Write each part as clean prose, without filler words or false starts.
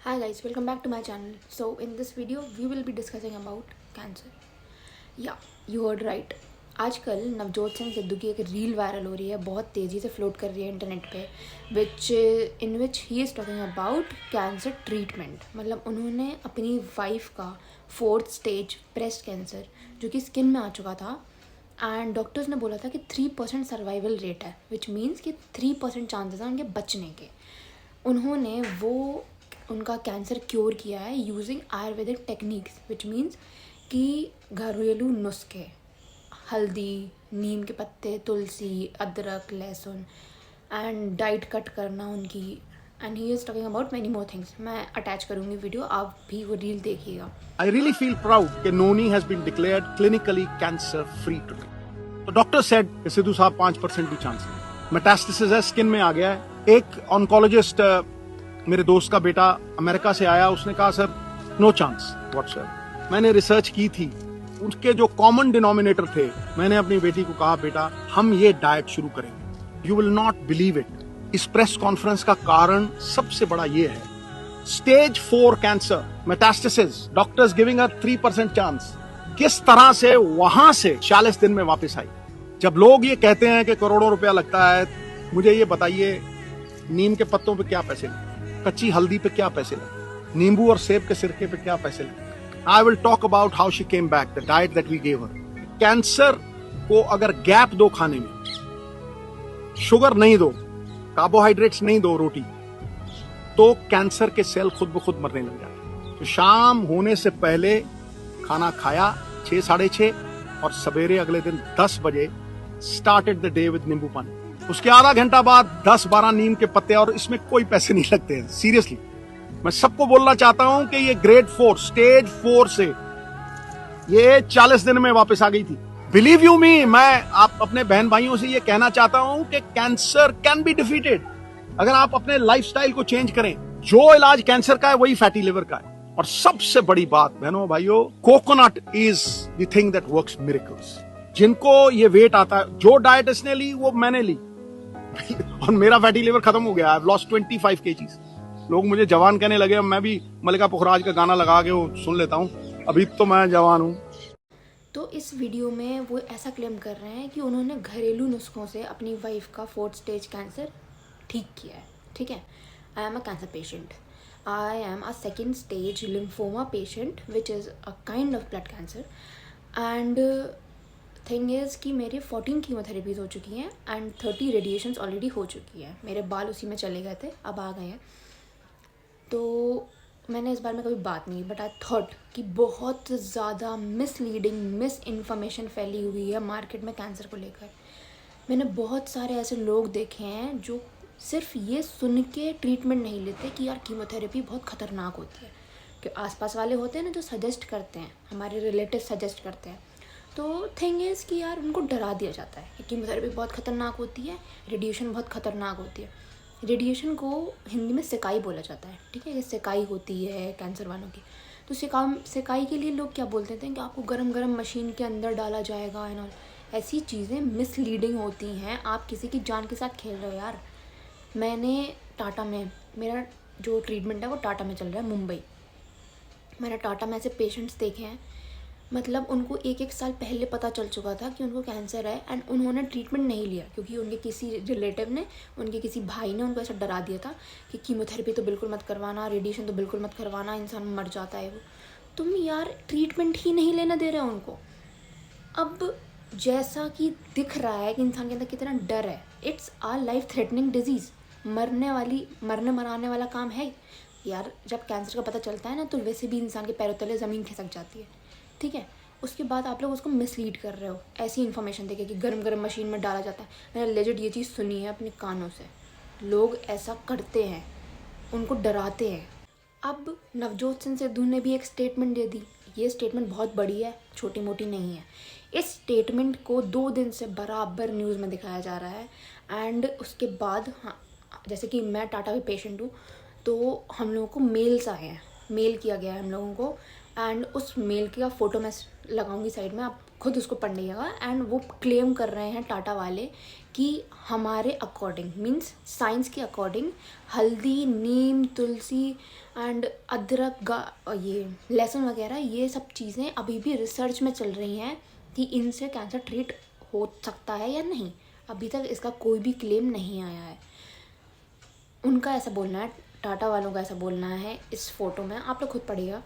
Hi guys, welcome back to my channel. So in this video we will be discussing about cancer. Yeah, you heard right. आजकल नवजोत सिंह सिद्धू की एक reel viral हो रही है, बहुत तेज़ी से फ्लोट कर रही है इंटरनेट पे, which he is talking about cancer treatment. मतलब उन्होंने अपनी वाइफ का 4th स्टेज ब्रेस्ट कैंसर जो कि स्किन में आ चुका था, एंड डॉक्टर्स ने बोला था कि 3% सर्वाइवल रेट है, विच मीन्स कि 3% चांसेस हैं उनके बचने के. उन्होंने उनका कैंसर क्योर किया है using Ayurvedic techniques, which means कि घरेलू नुस्खे, हल्दी, नीम के पत्ते, तुलसी, अदरक, लहसुन, एंड डाइट कट करना उनकी. And he is talking about many more things. मैं अटैच करूँगी वीडियो, आप भी वो रील देखिएगा. I really feel proud that Noni has been declared clinically cancer free today. तो डॉक्टर सेड कि सिद्धू साहब 5% भी चांस है, मेटास्टेसिस है, स्किन में आ गया है. एक ऑन्कोलॉजिस्ट मेरे दोस्त का बेटा अमेरिका से आया, उसने कहा सर नो चांस व्हाटसएवर. मैंने रिसर्च की थी, उसके जो कॉमन डिनोमिनेटर थे, मैंने अपनी बेटी को कहा बेटा हम ये डाइट शुरू करेंगे. You will not believe it. इस प्रेस कॉन्फ्रेंस का कारण सबसे बड़ा ये है, stage 4 cancer metastasis, doctors giving a 3% chance. किस तरह से वहां से 40 दिन में वापस आई. जब लोग ये कहते हैं कि करोड़ों रुपया लगता है, मुझे ये बताइए नीम के पत्तों पे क्या पैसे लगे, कच्ची हल्दी पे क्या पैसे लगे, नींबू और सेब के सिरके पे क्या पैसे लगे. I will talk about how she came back, the diet that we gave her. Cancer को अगर गैप दो खाने में, शुगर नहीं दो, कार्बोहाइड्रेट्स नहीं दो रोटी, तो कैंसर के सेल खुद ब खुद मरने लग जाते. तो शाम होने से पहले खाना खाया 6 साढ़े 6, और सवेरे अगले दिन 10 बजे स्टार्टेड द डे विद नींबू पानी. उसके आधा घंटा बाद 10-12 नीम के पत्ते, और इसमें कोई पैसे नहीं लगते हैं. सीरियसली मैं सबको बोलना चाहता हूं कि ये ग्रेड 4 स्टेज 4 से ये 40 दिन में वापस आ गई थी. बिलीव यू मी, मैं आप अपने बहन भाइयों से ये कहना चाहता हूं कि कैंसर कैन बी डिफीटेड अगर आप अपने लाइफस्टाइल को चेंज करें. जो इलाज कैंसर का है वही फैटी लिवर का है. और सबसे बड़ी बात बहनों भाइयों, coconut is the thing that works miracles. जिनको ये वेट आता है, जो डाइट इसने ली वो मैंने ली और मेरा फैटी लिवर खत्म हो गया. I have lost 25 kgs. लोग मुझे जवान कहने लगे. मैं भी मलिका पुखराज का गाना लगा के वो सुन लेता हूँ, अभी तो मैं जवान हूँ. तो इस वीडियो में वो ऐसा क्लेम कर रहे हैं कि उन्होंने घरेलू नुस्खों से अपनी वाइफ का 4th स्टेज कैंसर ठीक किया है. ठीक है, I am a cancer patient. I am a 2nd stage lymphoma patient, which is a kind of blood cancer. And thing is कि मेरे 14 कीमोथेरेपीज़ हो चुकी हैं एंड 30 रेडिएशंस ऑलरेडी हो चुकी हैं. मेरे बाल उसी में चले गए थे, अब आ गए हैं. तो मैंने इस बारे में कभी बात नहीं, बट आई थॉट कि बहुत ज़्यादा मिसलीडिंग मिस इन्फॉर्मेशन फैली हुई है मार्केट में कैंसर को लेकर. मैंने बहुत सारे ऐसे लोग देखे हैं जो सिर्फ ये सुन के ट्रीटमेंट नहीं लेते कि यार कीमोथेरेपी बहुत ख़तरनाक होती है, कि आसपास वाले होते हैं ना जो सजेस्ट करते हैं, हमारे रिलेटिव सजेस्ट करते हैं. तो थिंग इज़ कि यार उनको डरा दिया जाता है कि कीमोथेरेपी बहुत ख़तरनाक होती है, रेडिएशन बहुत ख़तरनाक होती है. रेडिएशन को हिंदी में सेकाई बोला जाता है. ठीक है, ये सेकाई होती है कैंसर वालों की. तो सेकाई के लिए लोग क्या बोलते थे कि आपको गरम गरम मशीन के अंदर डाला जाएगा एंड ऑल. ऐसी चीज़ें मिसलीडिंग होती हैं. आप किसी की जान के साथ खेल रहे हो यार. मैंने टाटा में, मेरा जो ट्रीटमेंट है वो टाटा में चल रहा है, मुंबई. मैंने टाटा में ऐसे पेशेंट्स देखे हैं, मतलब उनको 1-1 साल पहले पता चल चुका था कि उनको कैंसर है, एंड उन्होंने ट्रीटमेंट नहीं लिया क्योंकि उनके किसी रिलेटिव ने, उनके किसी भाई ने उनको ऐसा डरा दिया था कि कीमोथेरेपी तो बिल्कुल मत करवाना, रेडिएशन तो बिल्कुल मत करवाना, इंसान मर जाता है वो. तुम यार ट्रीटमेंट ही नहीं लेना दे रहे हो उनको. अब जैसा कि दिख रहा है कि इंसान के अंदर कितना डर है, it's a life threatening disease. मरने मराने वाला काम है यार. जब कैंसर का पता चलता है ना, तो वैसे भी इंसान के पैरों तले ज़मीन खिसक जाती है. ठीक है, उसके बाद आप लोग उसको मिसलीड कर रहे हो ऐसी इन्फॉर्मेशन देके कि गरम गरम मशीन में डाला जाता है. मैंने लेजिट ये चीज़ सुनी है अपने कानों से. लोग ऐसा करते हैं, उनको डराते हैं. अब नवजोत सिंह सिद्धू ने भी एक स्टेटमेंट दे दी. ये स्टेटमेंट बहुत बड़ी है, छोटी मोटी नहीं है. इस स्टेटमेंट को 2 दिन से बराबर न्यूज़ में दिखाया जा रहा है. एंड उसके बाद हाँ, जैसे कि मैं टाटा पे पेशेंट हूँ, तो हम लोगों को मेल्स आए हैं, मेल किया गया है हम लोगों को. एंड उस मेल का फ़ोटो मैं लगाऊंगी साइड में, आप खुद उसको पढ़िएगा। एंड वो क्लेम कर रहे हैं टाटा वाले कि हमारे अकॉर्डिंग मीन्स साइंस के अकॉर्डिंग हल्दी, नीम, तुलसी एंड अदरक ये लहसुन वगैरह ये सब चीज़ें अभी भी रिसर्च में चल रही हैं कि इनसे कैंसर ट्रीट हो सकता है या नहीं। अभी तक इसका कोई भी क्लेम नहीं आया है। उनका ऐसा बोलना है, टाटा वालों का ऐसा बोलना है इस फोटो में, आप लोग खुद पढ़िएगा,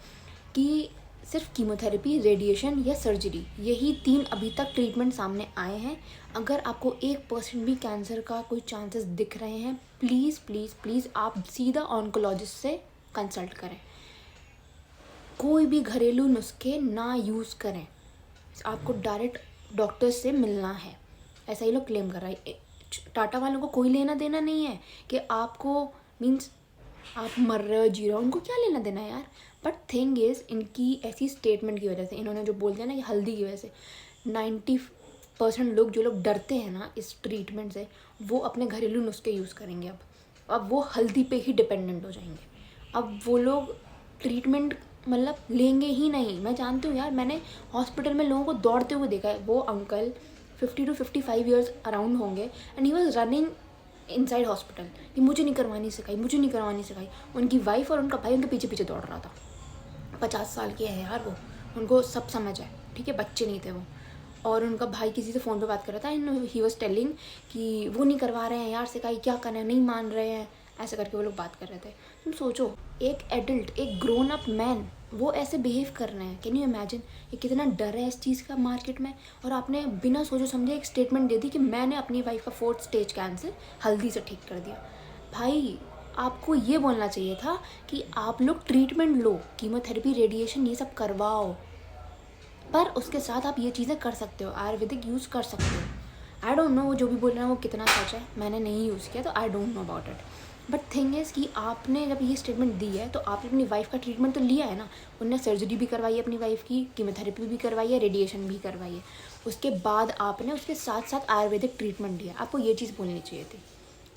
कि सिर्फ कीमोथेरेपी, रेडिएशन या सर्जरी यही 3 अभी तक ट्रीटमेंट सामने आए हैं। अगर आपको 1% भी कैंसर का कोई चांसेस दिख रहे हैं, प्लीज़ प्लीज़ प्लीज़ आप सीधा ऑन्कोलॉजिस्ट से कंसल्ट करें। कोई भी घरेलू नुस्खे ना यूज़ करें, आपको डायरेक्ट डॉक्टर से मिलना है, ऐसा ही लोग क्लेम कर रहा है। टाटा वालों को कोई लेना देना नहीं है कि आपको मीन्स आप मर रहे हो, जी रहे हो, उनको क्या लेना देना है यार। बट थिंग इज़, इनकी ऐसी स्टेटमेंट की वजह से, इन्होंने जो बोल दिया ना कि हल्दी की वजह से 90% लोग जो लोग डरते हैं ना इस ट्रीटमेंट से, वो अपने घरेलू नुस्खे यूज़ करेंगे। अब वो हल्दी पे ही डिपेंडेंट हो जाएंगे। अब वो लोग ट्रीटमेंट मतलब लेंगे ही नहीं। मैं जानती हूँ यार, मैंने हॉस्पिटल में लोगों को दौड़ते हुए देखा है। वो अंकल 50 to 55 ईयर्स अराउंड होंगे and he was running inside hospital कि मुझे नहीं करवानी सिखाई, मुझे नहीं करवानी सिखाई। उनकी वाइफ और उनका भाई उनके पीछे पीछे दौड़ रहा था। 50 साल के हैं यार वो, उनको सब समझ है, ठीक है, बच्चे नहीं थे वो। और उनका भाई किसी से फ़ोन पे बात कर रहा था एंड ही वॉज टेलिंग कि वो नहीं करवा रहे हैं यार सिखाई, क्या करें, नहीं मान रहे हैं, ऐसे करके वो लोग बात कर रहे थे। तुम सोचो, एक एडल्ट, एक ग्रोन अप मैन वो ऐसे बिहेव कर रहे हैं। कैन यू इमेजिन ये कितना डर है इस चीज़ का मार्केट में। और आपने बिना सोचे समझे एक स्टेटमेंट दे दी कि मैंने अपनी वाइफ का 4th स्टेज कैंसर हल्दी से ठीक कर दिया। भाई आपको ये बोलना चाहिए था कि आप लोग ट्रीटमेंट लो, कीमोथेरेपी, रेडिएशन ये सब करवाओ, पर उसके साथ आप ये चीज़ें कर सकते हो, आयुर्वेदिक यूज़ कर सकते हो। आई डोंट नो वो जो भी बोल रहे हैं वो कितना सच है, मैंने नहीं यूज़ किया तो I don't know about it. But thing is कि आपने जब ये स्टेटमेंट दी है तो आपने अपनी वाइफ का ट्रीटमेंट तो लिया है ना। उनने सर्जरी भी करवाई है अपनी वाइफ की, कीमोथेरेपी भी करवाई है, रेडिएशन भी करवाई है। उसके बाद आपने उसके साथ साथ आयुर्वेदिक ट्रीटमेंट दिया। आपको ये चीज़ बोलनी चाहिए थी,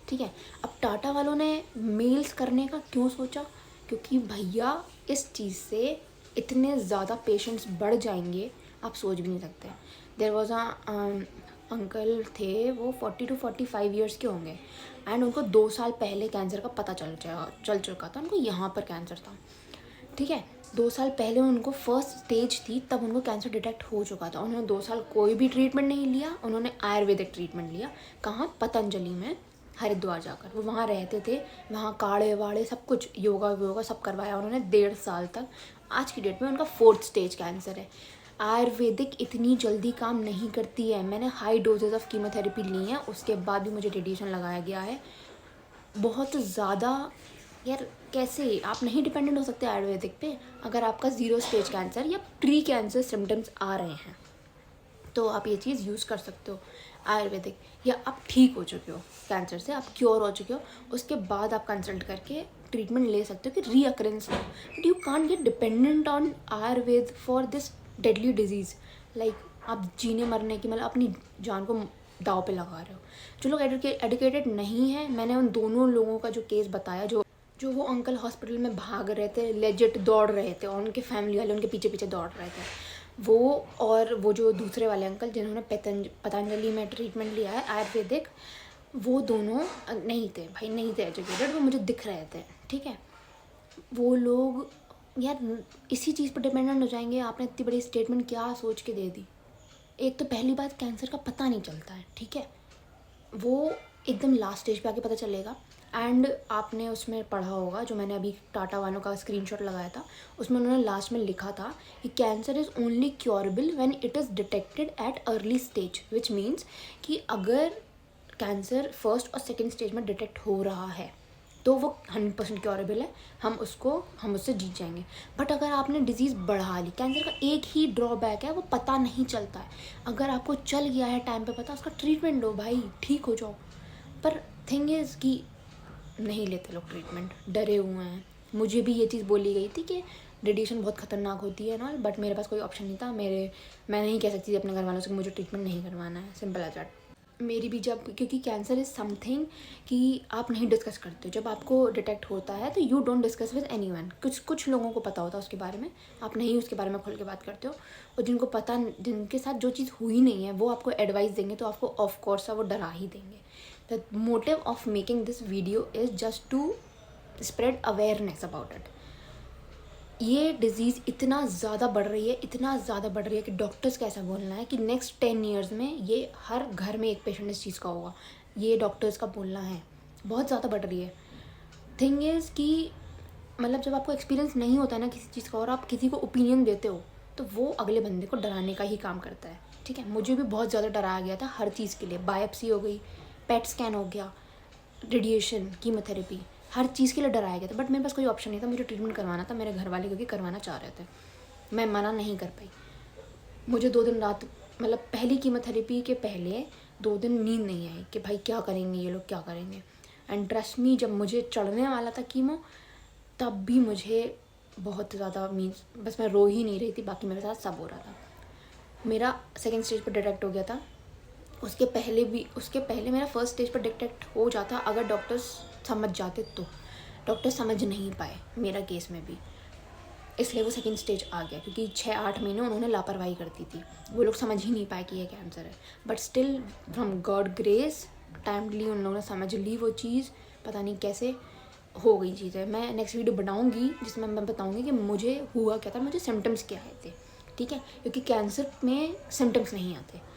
ठीक है। अब टाटा वालों ने मेल्स करने का क्यों सोचा? क्योंकि भैया इस चीज़ से इतने ज़्यादा पेशेंट्स बढ़ जाएंगे, आप सोच भी नहीं सकते। देयर वॉज अंकल थे, वो 40 to 45 ईयर्स के होंगे एंड उनको 2 साल पहले कैंसर का पता चल चुका था। उनको यहाँ पर कैंसर था, ठीक है। 2 साल पहले उनको 1st स्टेज थी, तब उनको कैंसर डिटेक्ट हो चुका था। उन्होंने 2 साल कोई भी ट्रीटमेंट नहीं लिया, उन्होंने आयुर्वेदिक ट्रीटमेंट लिया। कहाँ? पतंजलि में, हरिद्वार जाकर। वो वहाँ रहते थे, वहाँ काढ़े वाड़े सब कुछ, योगा सब करवाया उन्होंने 1.5 साल तक। आज की डेट में उनका 4th स्टेज कैंसर है। आयुर्वेदिक इतनी जल्दी काम नहीं करती है। मैंने हाई डोजेज ऑफ कीमोथेरेपी ली हैं, उसके बाद भी मुझे रेडिएशन लगाया गया है। बहुत ज़्यादा यार, कैसे आप नहीं डिपेंडेंट हो सकते आयुर्वेदिक पे। अगर आपका 0 स्टेज कैंसर या प्री कैंसर सिम्टम्स आ रहे हैं तो आप ये चीज़ यूज़ कर सकते हो आयुर्वेदिक, या आप ठीक हो चुके हो कैंसर से, आप क्योर हो चुके हो, उसके बाद आप कंसल्ट करके ट्रीटमेंट ले सकते हो कि रीअकरेंस हो। But you can't get dependent on Ayurveda for this deadly disease. Like आप जीने मरने की मतलब अपनी जान को दाव पे लगा रहे हो। जो लोग एडुकेटेड नहीं है, मैंने उन दोनों लोगों का जो केस बताया, जो वो अंकल हॉस्पिटल में भाग रहे थे, लेजिट दौड़ रहे थे और उनके फैमिली वाले उनके पीछे पीछे दौड़ रहे थे, वो और वो जो दूसरे वाले अंकल जिन्होंने पतंजलि में ट्रीटमेंट लिया है आयुर्वेदिक, वो दोनों नहीं थे भाई, नहीं थे एजुकेटेड, वो मुझे दिख रहे थे, ठीक है। वो लोग यार इसी चीज़ पर डिपेंडेंट हो जाएंगे। आपने इतनी बड़ी स्टेटमेंट क्या सोच के दे दी? एक तो पहली बात, कैंसर का पता नहीं चलता है, ठीक है, वो एकदम लास्ट स्टेज पे आके पता चलेगा। एंड आपने उसमें पढ़ा होगा, जो मैंने अभी टाटा वालों का स्क्रीनशॉट लगाया था, उसमें उन्होंने लास्ट में लिखा था कि cancer is only curable when it is detected at early stage, which means कि अगर कैंसर 1st और 2nd स्टेज में डिटेक्ट हो रहा है तो वो 100% क्योरेबल है, हम उससे जीत जाएंगे। बट अगर आपने डिजीज़ बढ़ा ली, कैंसर का एक ही ड्रॉबैक है, वो पता नहीं चलता है। अगर आपको चल गया है टाइम पे पता, उसका ट्रीटमेंट लो भाई, ठीक हो जाओ। पर थिंग इज़ कि नहीं लेते लोग ट्रीटमेंट, डरे हुए हैं। मुझे भी ये चीज़ बोली गई थी कि रेडिएशन बहुत ख़तरनाक होती है ना, बट मेरे पास कोई ऑप्शन नहीं था। मैं नहीं कह सकती थी अपने घर वालों से कि मुझे ट्रीटमेंट नहीं करवाना है, सिंपल एज दैट। मेरी भी जब, क्योंकि कैंसर इज़ समथिंग कि आप नहीं डिस्कस करते हो। जब आपको डिटेक्ट होता है तो you don't discuss with anyone. कुछ लोगों को पता होता है उसके बारे में, आप नहीं उसके बारे में खुल के बात करते हो। और जिनको पता, जिनके साथ जो चीज़ हुई नहीं है, वो आपको एडवाइस देंगे तो आपको ऑफ कोर्स वो डरा ही देंगे। The motive of making this video is just to spread awareness about it. ये डिज़ीज़ इतना ज़्यादा बढ़ रही है कि डॉक्टर्स का ऐसा बोलना है कि नेक्स्ट 10 ईयर्स में ये हर घर में एक पेशेंट इस चीज़ का होगा। ये डॉक्टर्स का बोलना है, बहुत ज़्यादा बढ़ रही है। थिंग इज़ कि मतलब जब आपको एक्सपीरियंस नहीं होता है ना किसी चीज़ का, और आप किसी को ओपिनियन देते हो, तो वो अगले बंदे को डराने का ही काम करता है। ठीक है, मुझे भी बहुत ज़्यादा डराया गया था हर चीज़ के लिए। बायोप्सी हो गई, पेट स्कैन हो गया, रेडिएशन, कीमोथेरेपी, हर चीज़ के लिए डराया गया था। बट मेरे पास कोई ऑप्शन नहीं था, मुझे ट्रीटमेंट करवाना था। मेरे घर वाले क्योंकि करवाना चाह रहे थे, मैं मना नहीं कर पाई। मुझे 2 दिन रात, मतलब पहली कीमोथेरेपी के पहले 2 दिन नींद नहीं आई कि भाई क्या करेंगे ये लोग, क्या करेंगे। एंड ट्रस्ट मी, जब मुझे चढ़ने वाला था कीमो, तब भी मुझे बहुत ज़्यादा मीन्स बस मैं रो ही नहीं रही थी, बाकी मेरे साथ सब हो रहा था। मेरा सेकेंड स्टेज पर डिटेक्ट हो गया था। उसके पहले मेरा फर्स्ट स्टेज पर डिटेक्ट हो जाता अगर डॉक्टर्स समझ जाते तो। डॉक्टर समझ नहीं पाए मेरा केस में भी, इसलिए वो सेकेंड स्टेज आ गया, क्योंकि 6-8 महीने उन्होंने लापरवाही कर दी थी। वो लोग समझ ही नहीं पाए कि ये कैंसर है। But still from God grace timely उन लोगों ने समझ ली वो चीज़। पता नहीं कैसे हो गई चीज़ें। मैं नेक्स्ट वीडियो बनाऊंगी जिसमें मैं बताऊंगी कि मुझे हुआ क्या था, मुझे सिम्टम्स क्या आए थे। ठीक है, क्योंकि कैंसर में सिम्टम्स नहीं आते,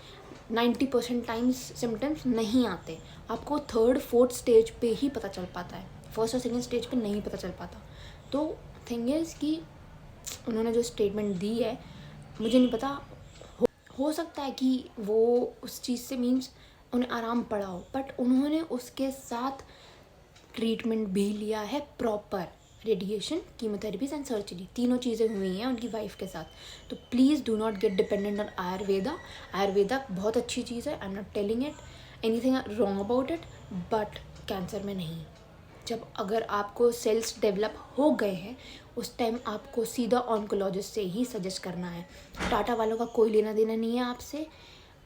90% टाइम्स सिम्टम्स नहीं आते। आपको 3rd-4th स्टेज पे ही पता चल पाता है, फर्स्ट और सेकेंड स्टेज पे नहीं पता चल पाता। तो थिंग इज़ कि उन्होंने जो स्टेटमेंट दी है, मुझे नहीं पता, हो सकता है कि वो उस चीज़ से मीन्स उन्हें आराम पड़ा हो, बट उन्होंने उसके साथ ट्रीटमेंट भी लिया है proper. Radiation, chemotherapies and surgery, तीनों चीज़ें हुई हैं उनकी वाइफ के साथ। तो please do not gate dependent on Ayurveda. Ayurveda बहुत अच्छी चीज़ है, I am not telling it anything wrong about it, but cancer में नहीं। जब अगर आपको सेल्स डेवलप हो गए हैं, उस टाइम आपको सीधा ऑन्कोलॉजिस्ट से ही सजेस्ट करना है। टाटा वालों का कोई लेना देना नहीं है आपसे,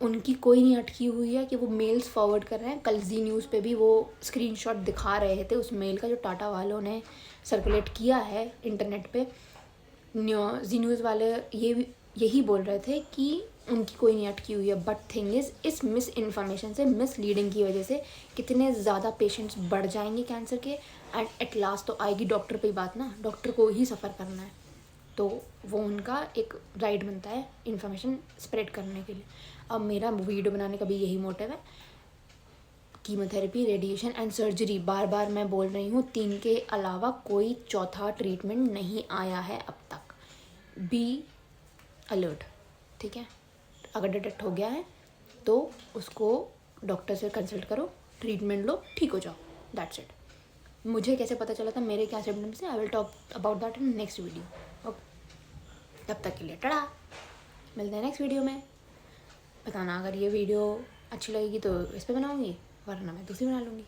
उनकी कोई नहीं अटकी हुई है कि वो मेल्स फॉरवर्ड कर रहे हैं। कल जी न्यूज़ पे भी वो स्क्रीनशॉट दिखा रहे थे उस मेल का जो टाटा वालों ने सर्कुलेट किया है इंटरनेट पे। जी न्यूज़ वाले यही बोल रहे थे कि उनकी कोई नहीं अटकी हुई है। बट थिंग इज़, इस मिस इन्फॉर्मेशन से, मिसलीडिंग की वजह से कितने ज़्यादा पेशेंट्स बढ़ जाएंगे कैंसर के, एंड एट लास्ट तो आएगी डॉक्टर पे ही बात ना, डॉक्टर को ही सफ़र करना है। तो वो उनका एक राइट बनता है इन्फॉर्मेशन स्प्रेड करने के लिए। अब मेरा वीडियो बनाने का भी यही मोटिव है। कीमोथेरेपी, रेडिएशन एंड सर्जरी, बार बार मैं बोल रही हूँ, 3 के अलावा कोई चौथा ट्रीटमेंट नहीं आया है अब तक। बी अलर्ट, ठीक है। अगर डिटेक्ट हो गया है तो उसको डॉक्टर से कंसल्ट करो, ट्रीटमेंट लो, ठीक हो जाओ, दैट्स इट। मुझे कैसे पता चला था, मेरे क्या सिम्टम्स है, आई will talk about that in next video. Okay, तब तक के लिए टाटा, मिलते हैं नेक्स्ट वीडियो में। बताना अगर ये वीडियो अच्छी लगेगी तो इस पर बनाऊँगी, वरना मैं दूसरी बना लूँगी।